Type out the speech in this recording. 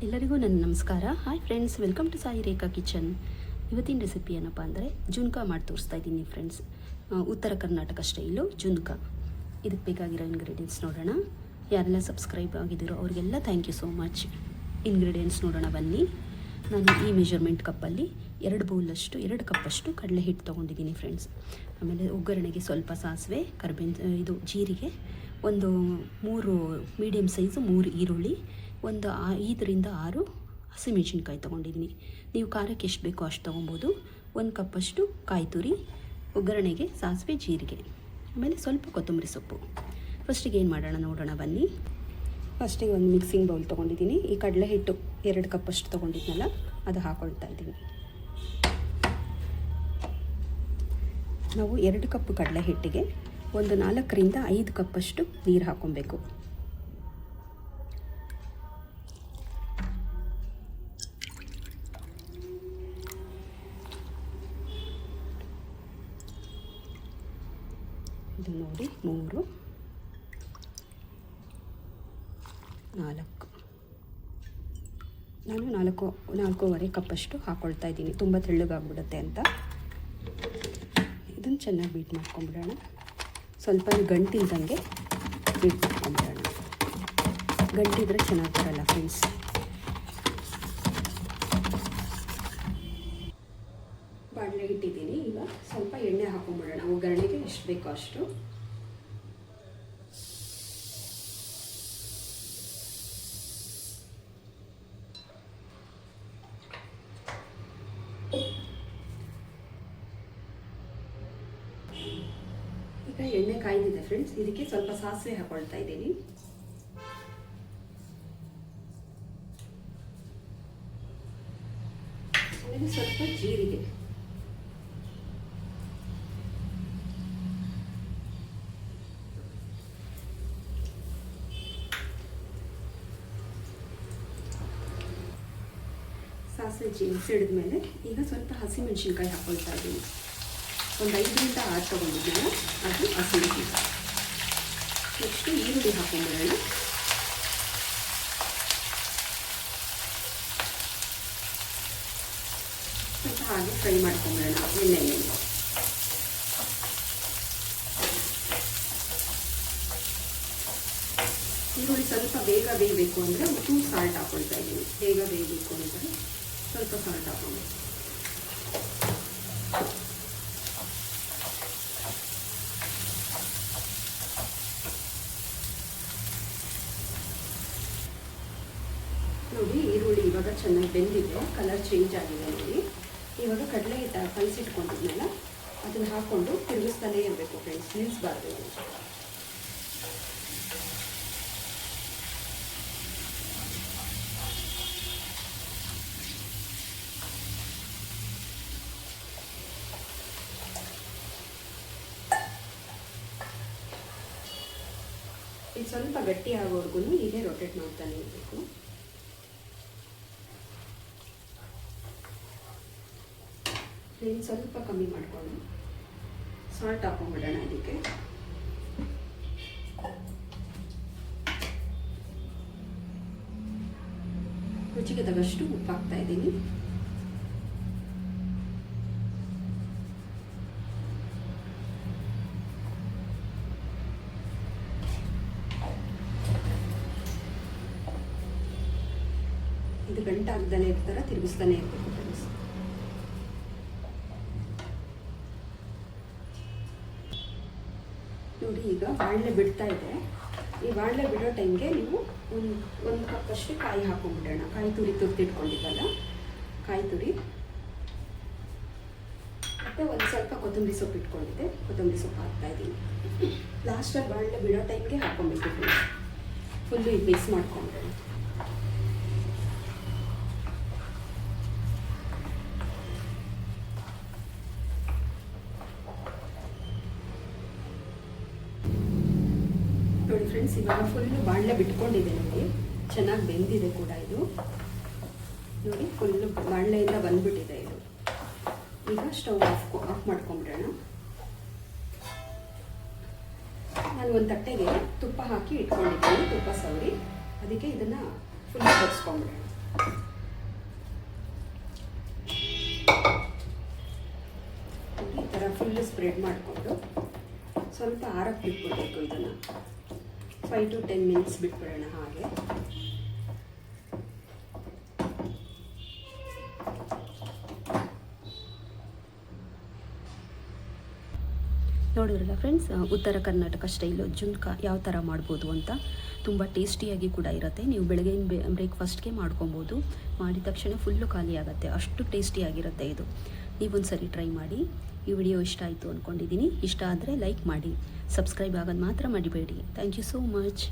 ಎಲ್ಲರಿಗೂ ನನ್ನ ನಮಸ್ಕಾರ. Hi friends, welcome to Sai Rekha kitchen. ಇವತ್ತಿನ ರೆಸಿಪಿ ಏನಪ್ಪ ಅಂದರೆ ಜುನ್ಕ ಮಾಡಿ ತೋರಿಸ್ತಾ ಇದ್ದೀನಿ ಫ್ರೆಂಡ್ಸ್. ಉತ್ತರ ಕರ್ನಾಟಕ ಸ್ಟೈಲು ಜುನ್ಕ. ಇದಕ್ಕೆ ಬೇಕಾಗಿರೋ ಇಂಗ್ರೀಡಿಯೆಂಟ್ಸ್ ನೋಡೋಣ. ಯಾರೆಲ್ಲ ಸಬ್ಸ್ಕ್ರೈಬ್ ಆಗಿದ್ದೀರೋ ಅವರಿಗೆಲ್ಲ thank you so much. Ingredients ನೋಡೋಣ ಬನ್ನಿ. ನಾನು ಈ ಮೆಜರ್ಮೆಂಟ್ ಕಪ್ಪಲ್ಲಿ 2 ಕಪ್ಪಷ್ಟು ಕಡಲೆ ಹಿಟ್ಟು ತೊಗೊಂಡಿದ್ದೀನಿ ಫ್ರೆಂಡ್ಸ್. ಆಮೇಲೆ ಒಗ್ಗರಣೆಗೆ ಸ್ವಲ್ಪ ಸಾಸಿವೆ, ಇದು ಜೀರಿಗೆ, ಒಂದು 3 ಮೀಡಿಯಮ್ ಸೈಜು 3 ಈರುಳ್ಳಿ, ಒಂದು 5 6 ಹಸಿಮೆಣಸಿನ್ಕಾಯಿ ತೊಗೊಂಡಿದ್ದೀನಿ. ನೀವು ಖಾರಕ್ಕೆ ಎಷ್ಟು ಬೇಕೋ ಅಷ್ಟು ತೊಗೊಬೋದು. 1 ಕಪ್ಪಷ್ಟು ಕಾಯಿ ತುರಿ, ಒಗ್ಗರಣೆಗೆ ಸಾಸಿವೆ, ಜೀರಿಗೆ, ಆಮೇಲೆ ಸ್ವಲ್ಪ ಕೊತ್ತಂಬರಿ ಸೊಪ್ಪು. ಫಸ್ಟಿಗೆ ಏನು ಮಾಡೋಣ ನೋಡೋಣ ಬನ್ನಿ. ಫಸ್ಟಿಗೆ ಒಂದು ಮಿಕ್ಸಿಂಗ್ ಬೌಲ್ ತೊಗೊಂಡಿದ್ದೀನಿ. ಈ ಕಡಲೆ ಹಿಟ್ಟು 2 ಕಪ್ಪಷ್ಟು ತೊಗೊಂಡಿದ್ನಲ್ಲ ಅದು ಹಾಕೊಳ್ತಾ ಇದ್ದೀನಿ. ನಾವು 2 ಕಪ್ ಕಡಲೆ ಹಿಟ್ಟಿಗೆ ಒಂದು 4 ರಿಂದ 5 ಕಪ್ಪಷ್ಟು ನೀರು ಹಾಕೊಬೇಕು. ಇದು ನೋಡಿ 3 4 ನಾನು 4.5 ಕಪ್ಪಷ್ಟು ಹಾಕ್ಕೊಳ್ತಾ ಇದ್ದೀನಿ. ತುಂಬ ತೆಳ್ಳಗಾಗ್ಬಿಡುತ್ತೆ ಅಂತ. ಇದನ್ನು ಚೆನ್ನಾಗಿ ಬೀಟ್ ಮಾಡ್ಕೊಂಬಿಡೋಣ. ಸ್ವಲ್ಪ ಗಂಟಿಲ್ದಂಗೆ ಬೀಟ್ ಮಾಡ್ಕೊಂಬಿಡೋಣ. ಗಂಟಿದ್ರೆ ಚೆನ್ನಾಗಿ ಬರಲ್ಲ ಫ್ರೆಂಡ್ಸ್. ಬಾಣಲೆ ಇಟ್ಟಿದ್ದೀನಿ. ಈಗ ಸ್ವಲ್ಪ ಎಣ್ಣೆ ಹಾಕೊಂಬಿಡೋಣ. ಒಗ್ಗರಣೆಗೆ ಎಷ್ಟು ಬೇಕೋ ಅಷ್ಟು. ಈಗ ಎಣ್ಣೆ ಕಾಯ್ದಿದೆ ಫ್ರೆಂಡ್ಸ್. ಇದಕ್ಕೆ ಸ್ವಲ್ಪ ಸಾಸಿವೆ ಹಾಕೊಳ್ತಾ ಇದ್ದೀನಿ. ಆಮೇಲೆ ಸ್ವಲ್ಪ ಜೀರಿಗೆ, ಸಾಸಿವೆ ಸಿಡಿದ ಮೇಲೆ ಈಗ ಸ್ವಲ್ಪ ಹಸಿಮೆಣಸಿನ್ಕಾಯಿ ಹಾಕೊಳ್ತಾ ಇದ್ದೀನಿ. ಒಂದು 5 ರಿಂದ 6 ತೊಗೊಂಡಿದ್ದೀವಿ. ಅದು ಹಸಿಮೆಣಸಿನ್ಕಾಯಿ. ನೆಕ್ಸ್ಟು ಈರುಳ್ಳಿ ಹಾಕೊಂಡ್ಬಿಡೋಣ. ಸ್ವಲ್ಪ ಹಾಗೆ ಫ್ರೈ ಮಾಡ್ಕೊಂಬಿಡೋಣ ಎಣ್ಣೆಯಲ್ಲಿ. ಈರುಳ್ಳಿ ಸ್ವಲ್ಪ ಬೇಗ ಬೇಯಬೇಕು ಅಂದರೆ ಒಂಚೂರು ಸಾಲ್ಟ್ ಹಾಕೊಳ್ತಾ ಇದ್ದೀನಿ. ಬೇಗ ಬೇಯಬೇಕು ಅಂದರೆ ಸ್ವಲ್ಪ ಸಾಲ್ಟ್ ಹಾಕೊಂಡು. ನೋಡಿ ಈರುಳ್ಳಿ ಇವಾಗ ಚೆನ್ನಾಗಿ ಬೆಂದಿದೆ, ಕಲರ್ ಚೇಂಜ್ ಆಗಿದೆ ನೋಡಿ. ಇವಾಗ ಕಡಲೆ ಹಿಟ್ಟು ಕಲಸಿಟ್ಕೊಂಡಿದ್ಮೇಲೆ ಅದನ್ನು ಹಾಕ್ಕೊಂಡು ತಿರುಗಿಸ್ತಾನೇ ಇರಬೇಕು ಫ್ರೆಂಡ್ಸ್, ನಿಲ್ಲಿಸಬಾರ್ದು. ಇದು ಸ್ವಲ್ಪ ಗಟ್ಟಿ ಆಗೋವರೆಗೂ ಹೀಗೆ ರೊಟೇಟ್ ಮಾಡ್ತಾನೆ ಇರಬೇಕು. ಫ್ಲೇಮ್ ಸ್ವಲ್ಪ ಕಮ್ಮಿ ಮಾಡಿಕೊಂಡು ಸಾಲ್ಟ್ ಹಾಕೊಂಡ್ಬಿಡೋಣ. ಅದಕ್ಕೆ ರುಚಿಗೆ ತಗಷ್ಟು ಉಪ್ಪು ಹಾಕ್ತಾ ಇದ್ದೀನಿ. ಇದು ಗಂಟಾಗ್ದಾನೆ ಇರ್ತಾರ ತಿರುಗಿಸ್ತಾನೆ ಇರಬೇಕು ಫ್ರೆಂಡ್ಸ್. ನೋಡಿ ಈಗ ಬಾಣಲೆ ಬಿಡ್ತಾ ಇದೆ. ಈ ಬಾಣಲೆ ಬಿಡೋ ಟೈಮ್ಗೆ ನೀವು ಒಂದು ಕಪ್ಪಷ್ಟು ಕಾಯಿ ಹಾಕೊಂಡ್ಬಿಡೋಣ. ಕಾಯಿ ತುರಿ ತುರಿದಿಟ್ಕೊಂಡಿದ್ದಲ್ಲ, ಕಾಯಿ ತುರಿ ಮತ್ತು ಒಂದು ಸ್ವಲ್ಪ ಕೊತ್ತಂಬರಿ ಸೊಪ್ಪು ಇಟ್ಕೊಂಡಿದ್ದೆ, ಕೊತ್ತಂಬರಿ ಸೊಪ್ಪು ಹಾಕ್ತಾ ಇದ್ದೀನಿ. ಲಾಸ್ಟಲ್ಲಿ ಬಾಣಲೆ ಬಿಡೋ ಟೈಮ್ಗೆ ಹಾಕ್ಕೊಬೇಕು ಫ್ರೆಂಡ್ಸ್. ಫುಲ್ಲು ಇದು ಮಿಕ್ಸ್ ಮಾಡ್ಕೊಂಡ್ಬಿಡೋಣ. ನೋಡಿ ಫ್ರೆಂಡ್ಸ್, ಇವಾಗ ಫುಲ್ಲು ಬಾಣಲೆ ಬಿಟ್ಕೊಂಡಿದೆ ನೋಡಿ. ಚೆನ್ನಾಗಿ ಬೆಂದಿದೆ ಕೂಡ ಇದು ನೋಡಿ. ಫುಲ್ಲು ಬಾಣಲೆಯಿಂದ ಬಂದ್ಬಿಟ್ಟಿದೆ ಇದು. ಈಗ ಸ್ಟವ್ ಆಫ್ ಮಾಡ್ಕೊಂಬಿಡೋಣ. ನಾನು ಒಂದು ತಟ್ಟೆಗೆ ತುಪ್ಪ ಹಾಕಿ ಇಟ್ಕೊಂಡಿದ್ದೀನಿ. ತುಪ್ಪ ಸವರಿ ಅದಕ್ಕೆ ಇದನ್ನು ಫುಲ್ ಬಡಿಸ್ಕೊಂಬಿಡೋಣ. ಈ ಥರ ಫುಲ್ಲು ಸ್ಪ್ರೆಡ್ ಮಾಡಿಕೊಂಡು ಸ್ವಲ್ಪ ಆರಕ್ಕೆ ಬಿಟ್ಬಿಡ್ಬೇಕು. ಇದನ್ನು 5 to 10 ಮಿನಿಟ್ಸ್ ಬಿಟ್ಬಿಡೋಣ ಹಾಗೆ. ನೋಡಿದ್ರಲ್ಲ ಫ್ರೆಂಡ್ಸ್, ಉತ್ತರ ಕರ್ನಾಟಕ ಸ್ಟೈಲು ಜುನ್ಕ ಯಾವ ಥರ ಮಾಡ್ಬೋದು ಅಂತ. ತುಂಬ ಟೇಸ್ಟಿಯಾಗಿ ಕೂಡ ಇರುತ್ತೆ. ನೀವು ಬೆಳಗ್ಗೆ ಬ್ರೇಕ್ಫಾಸ್ಟ್ಗೆ ಮಾಡ್ಕೊಬೋದು. ಮಾಡಿದ ತಕ್ಷಣ ಫುಲ್ಲು ಖಾಲಿ ಆಗುತ್ತೆ, ಅಷ್ಟು ಟೇಸ್ಟಿಯಾಗಿರುತ್ತೆ ಇದು. ನೀವೊಂದು ಸರಿ ಟ್ರೈ ಮಾಡಿ. ಈ ವಿಡಿಯೋ ಇಷ್ಟ ಆಯಿತು ಅಂದ್ಕೊಂಡಿದ್ದೀನಿ. ಇಷ್ಟ ಆದರೆ ಲೈಕ್ ಮಾಡಿ, ಸಬ್ಸ್ಕ್ರೈಬ್ ಆಗೋದು ಮಾತ್ರ ಮರಿಬೇಡಿ. Thank you so much.